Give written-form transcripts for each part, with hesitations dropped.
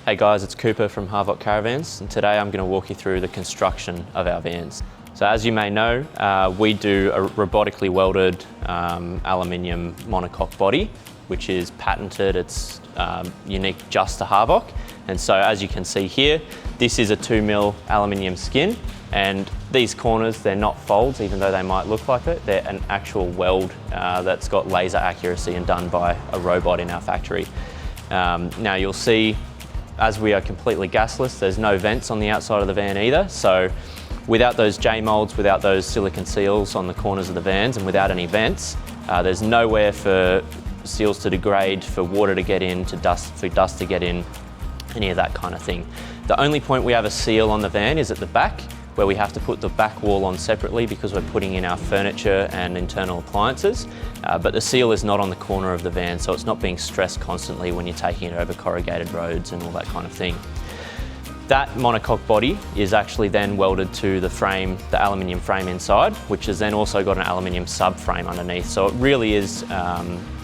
Hey guys, it's Cooper from Harvok Caravans, and today I'm going to walk you through the construction of our vans. So as you may know, we do a robotically welded aluminium monocoque body, which is patented. It's unique just to Harvok. And so as you can see here, this is a 2mm aluminium skin, and these corners, they're not folds, even though they might look like it. They're an actual weld that's got laser accuracy and done by a robot in our factory. Now you'll see, as we are completely gasless, there's no vents on the outside of the van either. So without those J-molds, without those silicone seals on the corners of the vans, and without any vents, there's nowhere for seals to degrade, for water to get in, for dust to get in, any of that kind of thing. The only point we have a seal on the van is at the back, where we have to put the back wall on separately because we're putting in our furniture and internal appliances. But the seal is not on the corner of the van, so it's not being stressed constantly when you're taking it over corrugated roads and all that kind of thing. That monocoque body is actually then welded to the frame, the aluminium frame inside, which has then also got an aluminium subframe underneath. So it really is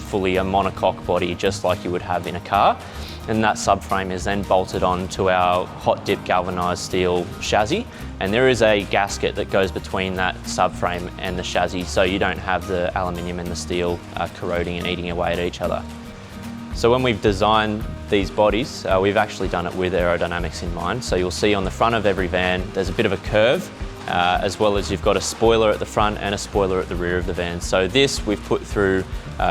fully a monocoque body, just like you would have in a car. And that subframe is then bolted onto our hot dip galvanised steel chassis. And there is a gasket that goes between that subframe and the chassis, so you don't have the aluminium and the steel corroding and eating away at each other. So when we've designed these bodies, we've actually done it with aerodynamics in mind. So you'll see on the front of every van, there's a bit of a curve, as well as you've got a spoiler at the front and a spoiler at the rear of the van. So this we've put through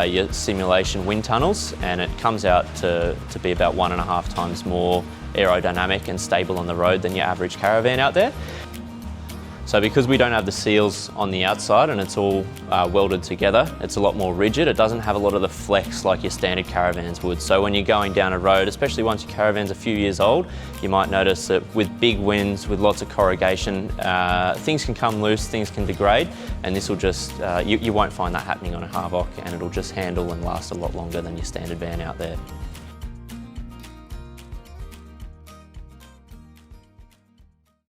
your simulation wind tunnels, and it comes out to be about 1.5 times more aerodynamic and stable on the road than your average caravan out there. So because we don't have the seals on the outside and it's all welded together, it's a lot more rigid. It doesn't have a lot of the flex like your standard caravans would. So when you're going down a road, especially once your caravan's a few years old, you might notice that with big winds, with lots of corrugation, things can come loose, things can degrade, and this will just, you won't find that happening on a Harvok, and it'll just handle and last a lot longer than your standard van out there.